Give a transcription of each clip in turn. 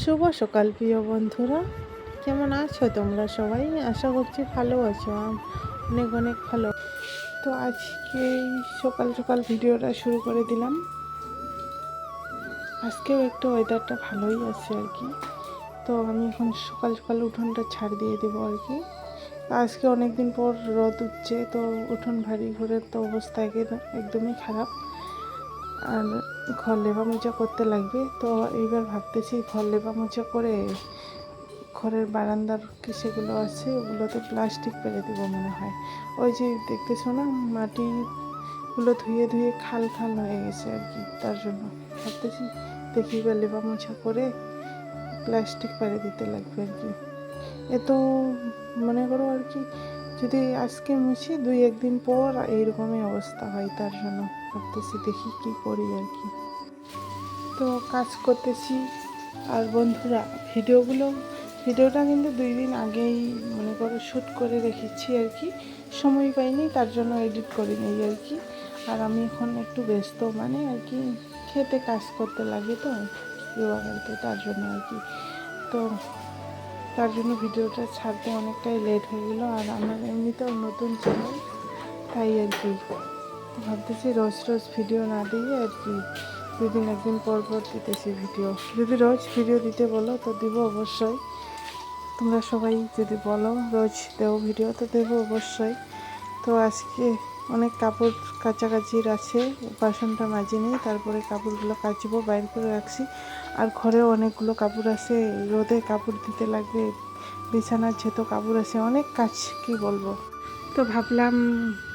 শুভ সকাল প্রিয় বন্ধুরা, কেমন আছো তোমরা সবাই? আশা করছি ভালো আছো, অনেক অনেক ভালো। তো আজকে সকাল সকাল ভিডিওটা শুরু করে দিলাম। আজকেও একটু ওয়েদারটা ভালোই আছে আর কি। তো আমি এখন সকাল সকাল উঠোনটা ছাড় দিয়ে দেবো আর কি। আজকে অনেক দিন পর রোদ উঠছে, তো উঠোন ভারী ঘরের তো অবস্থা একদমই খারাপ। আর ঘর লেপা মোছা করতে লাগবে। তো এইবার ভাবতেছি ঘর লেপা মোছা করে ঘরের বারান্দার সেগুলো আছে ওগুলোতে প্লাস্টিক ফেলে দেবো মনে হয়। ওই যে দেখতেছো না, মাটিগুলো ধুয়ে ধুয়ে খাল খাল হয়ে গেছে আর কি। তার জন্য ভাবতেছি দেখি এবার লেপা মোছা করে প্লাস্টিক ফেলে দিতে লাগবে আর কি। এত মনে করো আর কি, যদি আজকে মুছি 2-1 দিন পর এইরকমই অবস্থা হয়। তার জন্য ভাবতেছি দেখি কি করি আর কি। তো কাজ করতেছি। আর বন্ধুরা, ভিডিওটা কিন্তু 2 দিন আগেই মনে করো শ্যুট করে রেখেছি আর কি। সময় পাইনি, তার জন্য এডিট করি নেই আর কি। আর আমি এখন একটু ব্যস্ত মানে আর কি, খেতে কাজ করতে লাগে তো বাড়িতে, তার জন্য আর কি। তো তার জন্য ভিডিওটা ছাড়তে অনেকটাই লেট হয়ে গেলো। আর আমার এমনিতেও নতুন চ্যানেল, তাই আর কি ভাবতেছি রোজ রোজ ভিডিও না দিয়ে আর কি 2-1 দিন পর পর দিতেছি ভিডিও। যদি রোজ ভিডিও দিতে বলো তো দিব অবশ্যই। তোমরা সবাই যদি বলো রোজ দেও ভিডিও তো দেবো অবশ্যই। তো আজকে অনেক কাপড় কাচাকাচির আছে, বাসনটা মাজি নেই, তারপরে কাপড়গুলো কাচবো, বাইর করে রাখছি। আর ঘরেও অনেকগুলো কাপড় আছে, রোদে কাপড় দিতে লাগবে। বিছানার যেহেতু কাপড় আছে, অনেক কাজ, কি বলবো। তো ভাবলাম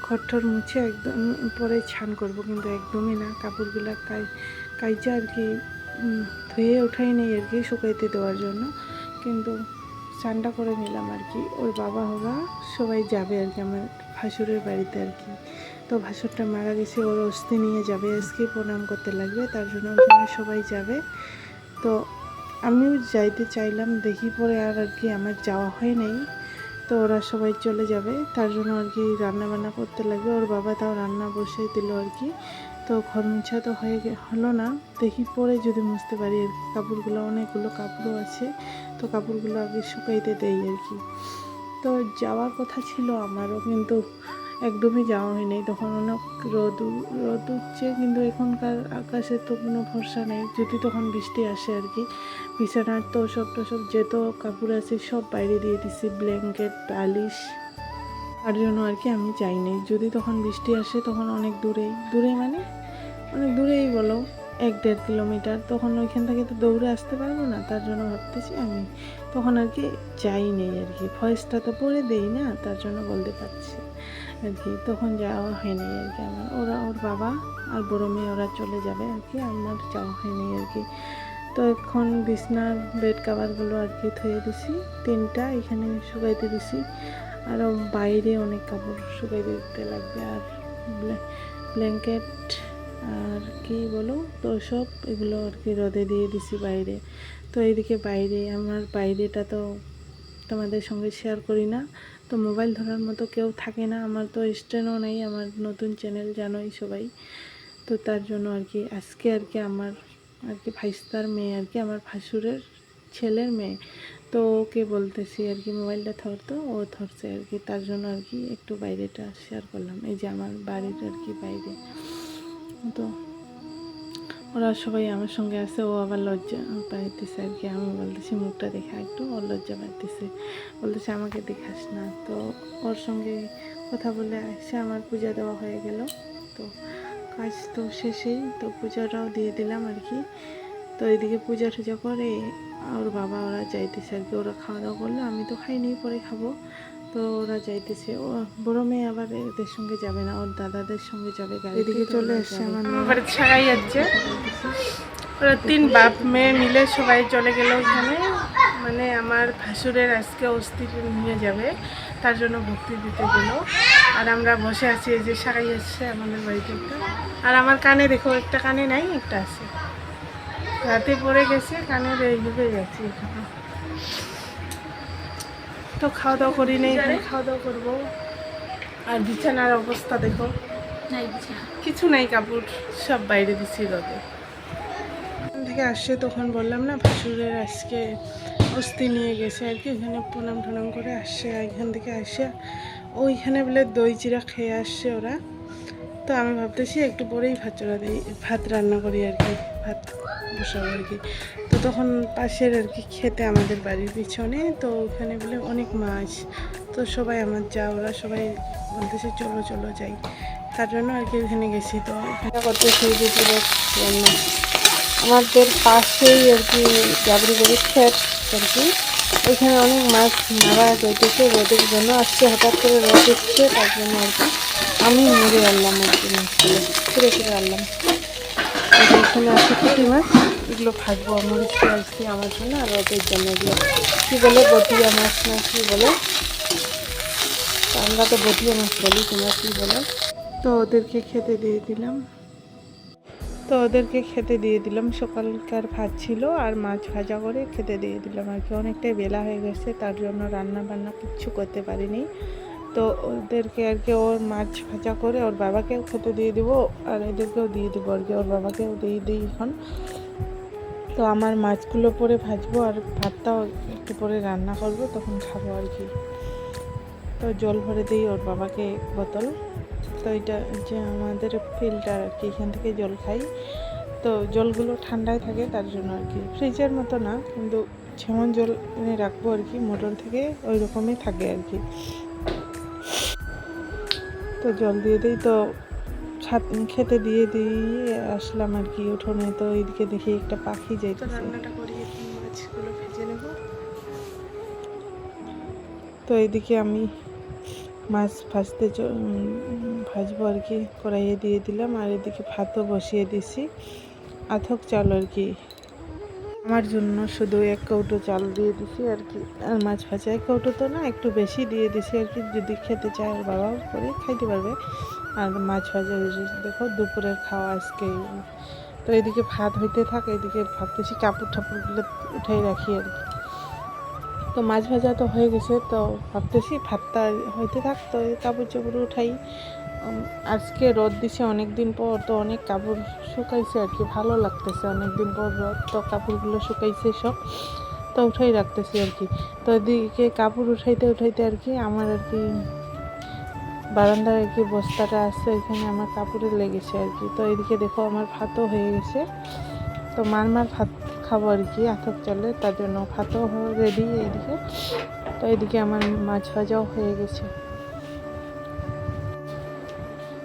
ঘরঠর মুছে একদম পরে ছান করব, কিন্তু একদমই না। কাপড়গুলো কাইচা আর কি ধুয়ে ওঠাই নেই আর কি শুকাইতে দেওয়ার জন্য, কিন্তু স্নানটা করে নিলাম আর কি। ওর বাবা ওরা সবাই যাবে আর কি আমার ভাসুরের বাড়িতে আর কি। তো ভাসুরটা মারা গেছে, ওর অস্থি নিয়ে যাবে আজকে, প্রণাম করতে লাগবে, তার জন্য ওখানে সবাই যাবে। তো আমিও যাইতে চাইলাম, দেখি পরে আর কি আমার যাওয়া হয় নাই। তো ওরা সবাই চলে যাবে, তার জন্য আর কি রান্না বান্না করতে লাগবে। ওর বাবা তাও রান্না বসিয়ে দিল আর কি। তো ঘর মুছা তো হলো না, দেখি পরে যদি মুছতে পারি আর কি। কাপড়গুলো অনেকগুলো কাপড়ও আছে, তো কাপড়গুলো আগে শুকাইতে দেই আর কি। তো যাওয়ার কথা ছিল আমারও, কিন্তু একদমই যাওয়া হয়নি। তখন অনেক রোদ উঠছে, কিন্তু এখনকার আকাশে তো কোনো ভরসা নেই, যদি তখন বৃষ্টি আসে আর কি। বিছানার তো সব যেত কাপড় আছে সব বাইরে দিয়ে দিছি, ব্ল্যাঙ্কেট বালিশ। তার জন্য আর কি আমি যাইনি। যদি তখন বৃষ্টি আসে তখন অনেক দূরে মানে অনেক দূরেই বলো, 1-1.5 কিলোমিটার, তখন ওইখান থেকে তো দৌড়ে আসতে পারবো না। তার জন্য ভাবতেছি আমি তখন আর কি যাইনি আর কি। ভয়েসটা তো পরে দেই না, তার জন্য বলতে পারছি আর কি। তখন যাওয়া হয়নি আর কি আমার। ওর বাবা আর বড় মেয়ে ওরা চলে যাবে আর কি, আমার যাওয়া হয়নি আর কি। তো এখন বিছনার বেড কাভারগুলো আর কি ধুয়ে দিছি, 3টা এখানে শুকাইতে দিছি। আরও বাইরে অনেক কাপড় শুকাইতে দিতে লাগবে, আর ব্ল্যাঙ্কেট আর কি বলো তো সব এগুলো আর কি রোদে দিয়ে দিছি বাইরে। তো এইদিকে আমার বাইরেটা তো তোমাদের সঙ্গে শেয়ার করি না, তো মোবাইল ধরার মতো কেউ থাকে না। আমার তো স্ট্যান্ডও নেই, আমার নতুন চ্যানেল জানোই সবাই। তো তার জন্য আর কি আজকে আর কি আমার আর কি ভাইস্তার মেয়ে আর কি, আমার ভাসুরের ছেলের মেয়ে, তো ওকে বলতেছি আর কি মোবাইলটা ধরতো, ও ধরছে আর কি। তার জন্য আর কি একটু বাইরেটা শেয়ার করলাম, এই যে আমার বাড়ির আর কি বাইরে। তো ওরা সবাই আমার সঙ্গে আছে, ও আবার লজ্জা পাইতেছে আর কি। আমি বলতেছি মুখটা দেখা একটু, ওর লজ্জা পাইতেছে, বলতেছে আমাকে দেখাস না। তো ওর সঙ্গে কথা বলে এসে আমার পূজা দেওয়া হয়ে গেল। তো কাজ তো শেষেই, তো পূজাটাও দিয়ে দিলাম আর কি। তো এইদিকে পূজা টুজা করে ওর বাবা ওরা যাইতেছে আর কি। ওরা খাওয়া দাওয়া করলো, আমি তো খাইনি, পরে খাবো। তো ওরা যাইতেছে, ও বড় মেয়ে আবার এদের সঙ্গে যাবে না, ওর দাদাদের সঙ্গে যাবে গাড়ি। এদিকে চলে এসছে আমার বাড়িতে ছাড়াই যাচ্ছে। ওরা 3 বাপ মেয়ে মিলে সবাই চলে গেল ওখানে, মানে আমার ভাসুরের আজকে অস্থি নিয়ে যাবে, তার জন্য ভক্তি দিতে গেল। আর আমরা বসে আছি, এই যে সারাই আসছে আমাদের বাড়িতে একটা। আর আমার কানে দেখো, একটা কানে নাই, একটা আছে, রাতে পড়ে গেছে কানের, এইভাবে যাচ্ছি এখানে। তো খাওয়া দাওয়া করি নেই, খাওয়া দাওয়া করবো। আর বিছানার অবস্থা দেখো, কিছু নাই, কাপড় সব বাইরে দিচ্ছি রোদে। থেকে আসছে তখন বললাম না ভাসুরের আজকে অস্থি নিয়ে গেছে আর কি, ওইখানে প্রণাম টনাম করে আসছে। এখান থেকে আসে ওইখানে বলে দই চিরা খেয়ে আসছে ওরা। তো আমি ভাবতেছি একটু পরেই ভাত রান্না করি আর কি, ভাত বসাবো আর কি। তো তখন পাশের আর কি খেতে আমাদের বাড়ির পিছনে, তো ওখানে বলে অনেক মাছ। তো সবাই আমার ওরা সবাই বলতেছে চলো চলো যাই, তার জন্য আর কি ওখানে গেছি। তো এখানে করতেছি দুপুরে রান্না। আমাদের পাশেই আর কি জাবরি গরুর ক্ষেত আর কি, ওইখানে অনেক মাছ মারা যাইতেছে রোদের জন্য। আজকে হঠাৎ করে রোদ উঠছে, তার জন্য আর কি আমি মেরে আনলাম আর কি মাছগুলো, ফিরে আনলাম। এখানে আছে পুঁটি মাছ, এগুলো ভাজবো মরিচ পেঁয়াজ দিয়ে আমার জন্য আর রোদের জন্য। এগুলো কী বলে বটিয়া মাছ না কী বলে, আমরা তো বটিয়া মাছ বলি, তোমরা কী বলো। তো ওদেরকে খেতে দিয়ে দিলাম, সকালকার ভাত ছিল আর মাছ ভাজা করে খেতে দিয়ে দিলাম আর কি। অনেকটাই বেলা হয়ে গেছে, তার জন্য রান্না বান্না কিচ্ছু করতে পারিনি। তো ওদেরকে আর কি ওর মাছ ভাজা করে ওর বাবাকেও খেতে দিয়ে দিব, আর এদেরকেও দিয়ে দেবো আর কি, ওর বাবাকেও দিয়ে দিই এখন। তো আমার মাছগুলো পরে ভাজবো আর ভাতটাও একটু পরে রান্না করব, তখন খাবো আর কি। তো জল ভরে দিই ওর বাবাকে এক বোতল। তো এটা যে আমাদের ফিল্টার আর কি, এখান থেকে জল খাই। তো জলগুলো ঠান্ডায় থাকে, তার জন্য আর কি ফ্রিজের মতো না, কিন্তু যেমন জল এনে রাখবো আর কি মোটর থেকে, ওই রকমই থাকে আর কি। তো জল দিয়ে দিই, তো খেতে দিয়ে আসলাম আর কি উঠোনে। তো এইদিকে দেখি একটা পাখি যাইতেছে। রান্নাটা করি, মাছগুলো ভেজে নেব। তো এইদিকে আমি মাছ ভাজবো আর কি, কড়াইয়ে দিয়ে দিলাম। আর এদিকে ভাতও বসিয়ে দিছি, আধক চাল আর কি আমার জন্য, শুধু 1 কৌটো চাল দিয়ে দিছি আর কি। আর মাছ ভাজা 1 কৌটো তো না, একটু বেশি দিয়ে দিছি আর কি, যদি খেতে চায় আর বাবাও করে খাইতে পারবে। আর মাছ ভাজা দেখো দুপুরের খাওয়া আজকে। তো এদিকে ভাত হইতে থাকে, এদিকে ভাবতেছি কাপড় ঠাপড়গুলো উঠাই রাখি আর কি। তো মাছ ভাজা তো হয়ে গেছে, তো ভাবতেছি ভাতটা হইতে থাক, তো কাপড় চোপড় উঠাই। আজকে রোদ দিছে অনেক দিন পর, তো অনেক কাপড় শুকাইছে আর কি, ভালো লাগতেছে অনেক দিন পর রোদ, তো কাপড়গুলো শুকাইছে সব, তো উঠাই রাখতেছি আর কি। তো এদিকে কাপড় উঠাইতে আর কি আমার আর কি বারান্দার আর কি বস্তাটা আছে, এখানে আমার কাপড়ে লেগেছে আর কি। তো এদিকে দেখো আমার ভাতও হয়ে গেছে। তো মার ভাত খাবো আর কি আতপ চালে, তার জন্য ভাতও রেডি এইদিকে। তো এদিকে আমার মাছ ভাজাও হয়ে গেছে।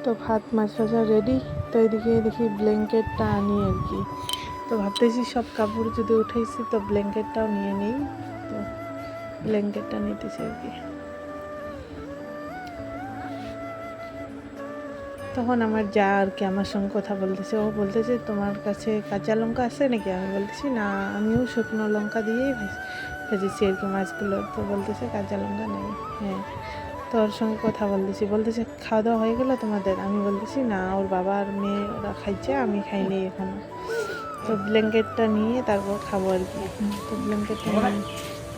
তো ভাত মাছ ভাজা রেডি। তো এদিকে দেখি ব্ল্যাঙ্কেটটা আনি আর কি। তো ভাবতেছি সব কাপড় যদি উঠাইছি, তো ব্ল্যাঙ্কেটটাও নিয়ে নিই। তো ব্ল্যাঙ্কেটটা নিতেছি আর কি। তখন আমার যা আর কি আমার সঙ্গে কথা বলতেছে, ও বলতেছে তোমার কাছে কাঁচা লঙ্কা আছে নাকি? আমি বলতেছি না, আমিও শুকনো লঙ্কা দিয়েই ভেজেছি আর কি মাছগুলো। তো বলতেছে কাঁচা লঙ্কা নেই। হ্যাঁ, তো ওর সঙ্গে কথা বলতেছে খাওয়া দাওয়া হয়ে গেলো তোমাদের? আমি বলতেছি না, ওর বাবা আর মেয়ে ওরা খাইছে, আমি খাইনি এখনো। তো ব্ল্যাঙ্কেটটা নিয়ে তারপর খাবো আর কি। তো ব্ল্যাঙ্কেটটা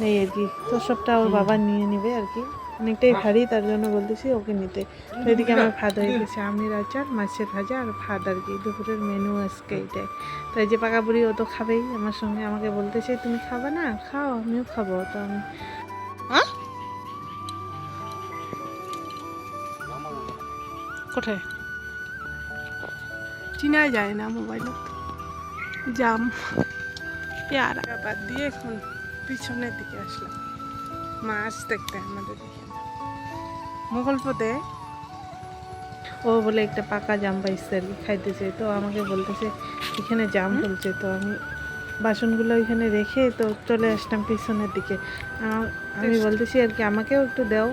নেই আর কি, তো সবটা ওর বাবা নিয়ে নেবে আর কি, অনেকটাই ভারী, তার জন্য বলতেছি ওকে নিতে। তো এদিকে আমার ভাত হয়ে গেছে, আমের আচার, মাছের ভাজা আর ভাত আর কি, দুপুরের মেনু আজকে এইটাই। তো এই যে পাকা বুড়ি, ও তো খাবেই আমার সঙ্গে, আমাকে বলতেছে তুমি খাবে না? খাও, আমিও খাবো। তো আমি কোথায় চিনা যায় না মোবাইলত জাম। পেয়ারা বাদ দিয়ে এখন পিছনের দিকে আসলাম মাছ দেখতে আমাদের এখানে মোগলপদে। ও বলে একটা পাকা জাম পাইছে আর কি, খাইতেছে। তো আমাকে বলতেছে এখানে জাম ফলছে। তো আমি বাসনগুলো ওইখানে রেখে তো চলে আসলাম পিছনের দিকে। আমি বলতেছি আর কি আমাকেও একটু দাও,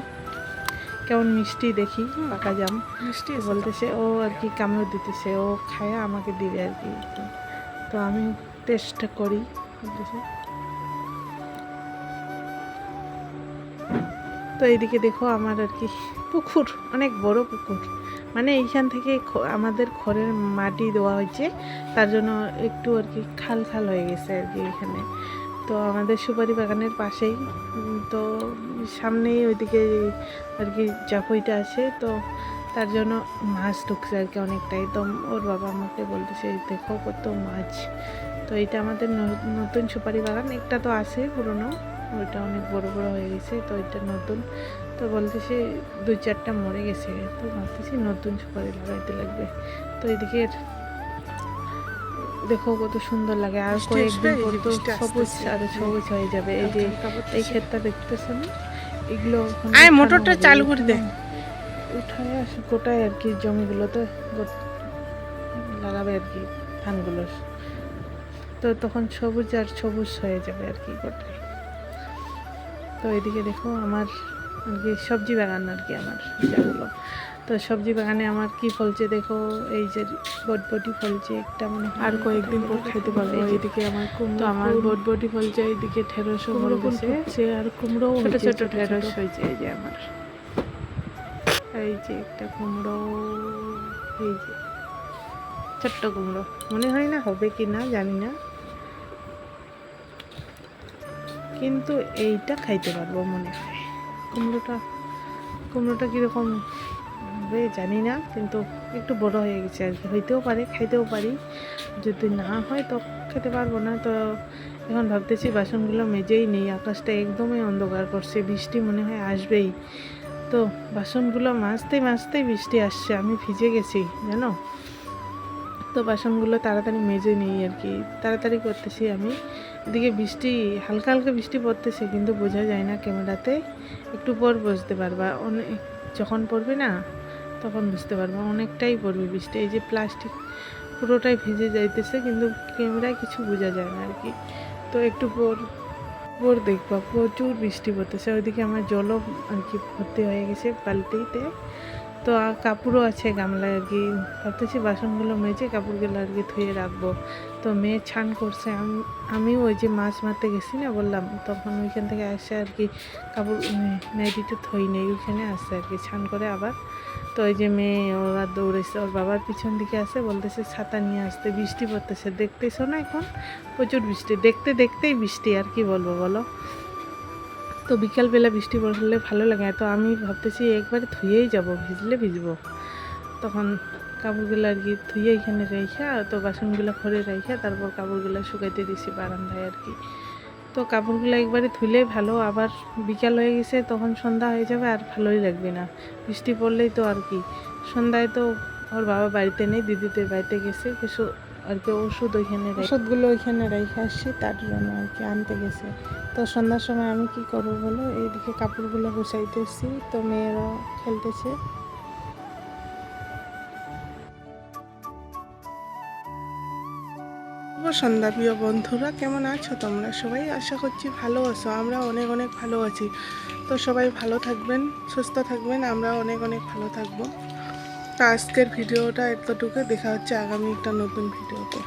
কেমন মিষ্টি দেখি পাকা জাম মিষ্টি বলতেছে। ও আর কি কামড় দিতেছে, ও খায় আমাকে দিবে আর কি। তো আমি টেস্ট করি বলতেছে। তো এইদিকে দেখো আমার আর কি পুকুর, অনেক বড় পুকুর, মানে এইখান থেকে আমাদের ঘরের মাটি দেওয়া হয়েছে, তার জন্য একটু আর কি খাল হয়ে গেছে আর কি এখানে। তো আমাদের সুপারি বাগানের পাশেই, তো সামনেই ওইদিকে আর কি জাফইটা আছে, তো তার জন্য মাছ ঢুকছে আর কি অনেকটাই। তো ওর বাবা আমাকে বলতেছে দেখো কত মাছ। তো এইটা আমাদের নতুন সুপারি বাগান, একটা তো আছে পুরনো, ওইটা অনেক বড় বড় হয়ে গেছে, তো এটা নতুন। তো বলতেছি 2-4টা মরে গেছে, তো ভাবতেছি নতুন সুপারি লাগাইতে লাগবে। তো এদিকে দেখো কত সুন্দর লাগে, আর কয়েকদিন পর তো সবুজ আর সবুজ হয়ে যাবে। এই যে এই ক্ষেতটা দেখতেছো না, এগুলো মোটরটা চালু করে দে, উঠায় আসে গোটায় আর কি জমিগুলোতে লাগাবে আর কি ধানগুলো, তো তখন সবুজ আর সবুজ হয়ে যাবে আর কি গোটায়। তো এদিকে দেখো আমার আর কি সবজি বাগান আর কি আমার যেগুলো, তো সবজি বাগানে আমার কি ফলছে দেখো, এই যে বটবটি ফলছে একটা, মনে আর কয়েকদিন পর খেতে পারবো। এইদিকে আমার তো আমার বটবটি ফলছে, এইদিকে ঢেঁড়সও ফলছে, আর কুমড়োও ছোট ছোট ঢেঁড়স হয়েছে। এই যে আমার এই যে একটা কুমড়ো, এই যে ছোট্ট কুমড়ো, মনে হয় না হবে কি না জানি না, কিন্তু এইটা খাইতে পারবো মনে হয়। কুমড়োটা কীরকম হবে জানি না, কিন্তু একটু বড় হয়ে গেছে আর কি, হইতেও পারে, খাইতেও পারি, যদি না হয় তো খেতে পারবো না। তো এখন ভাবতেছি বাসনগুলো মেজেই নেই, আকাশটা একদমই অন্ধকার করছে, বৃষ্টি মনে হয় আসবেই। তো বাসনগুলো মাজতেই বৃষ্টি আসছে, আমি ভিজে গেছি জানো। তো বাসনগুলো তাড়াতাড়ি মেজে নিই আর কি, তাড়াতাড়ি করতেছি আমি। এদিকে বৃষ্টি হালকা হালকা বৃষ্টি পড়তেছে, কিন্তু বোঝা যায় না ক্যামেরাতে, একটু পর বুঝতে পারবা, অনেক যখন পড়বে না তখন বুঝতে পারবা অনেকটাই পড়বে বৃষ্টি। এই যে প্লাস্টিক পুরোটাই ভিজে যাইতেছে, কিন্তু ক্যামেরায় কিছু বোঝা যায় না আর কি। তো একটু পর দেখবা প্রচুর বৃষ্টি পড়তেছে, ওইদিকে আমার জলও আর কি ভর্তি হয়ে গেছে বালতিতে। তো কাপড়ও আছে গামলায় আর কি, ভাবতেছি বাসনগুলো মেজে কাপড়গুলো আর কি ধুয়ে রাখবো। তো মেয়ে ছান করছে, আমিও ওই যে মাছ মারতে গেছি না বললাম, তখন ওইখান থেকে আসে আর কি কাপড় নাইটিটা থই নেই, ওইখানে আসছে আর কি ছান করে আবার। তো ওই যে মেয়ে ওরা দৌড়েছে, ওর বাবার পিছন দিকে আসে, বলতেছে ছাতা নিয়ে আসতে, বৃষ্টি পড়তেছে দেখতেছো না, এখন প্রচুর বৃষ্টি, দেখতেই বৃষ্টি, আর কি বলবো বলো। তো বিকালবেলা বৃষ্টি পড়লে ভালো লাগে, তো আমি ভাবতেছি একবারে ধুয়েই যাব, ভিজলে ভিজবো। তখন কাপড়গুলো আর কি ধুয়ে এখানে রেখা, তো বাসনগুলো ঘরে রেখা, তারপর কাপড়গুলো শুকাইতে দিছি বারান্দায় আর কি। তো কাপড়গুলো একবারে ধুলেই ভালো, আবার বিকাল হয়ে গেছে তখন সন্ধ্যা হয়ে যাবে, আর ভালোই লাগবে না বৃষ্টি পড়লেই। তো আর কি সন্ধ্যায় তো ওর বাবা বাড়িতে নেই, দিদিদের বাড়িতে গেছে কিছু আর কি ওষুধগুলো ওইখানে রেখে আসছি, তার জন্য আর কি আনতে গেছে। তো সন্ধ্যার সময় আমি কি করবো বলো, এইদিকে কাপড়গুলো গুছাইতেছি, তো মেয়েরাও খেলতেছে। সন্ধ্যা প্রিয় বন্ধুরা, কেমন আছো তোমরা সবাই? আশা করছি ভালো আছো, আমরা অনেক অনেক ভালো আছি। তো সবাই ভালো থাকবেন, সুস্থ থাকবেন, আমরা অনেক অনেক ভালো থাকবো। তো আজকের ভিডিওটা এতটুকু, দেখা হচ্ছে আগামী একটা নতুন ভিডিওতে।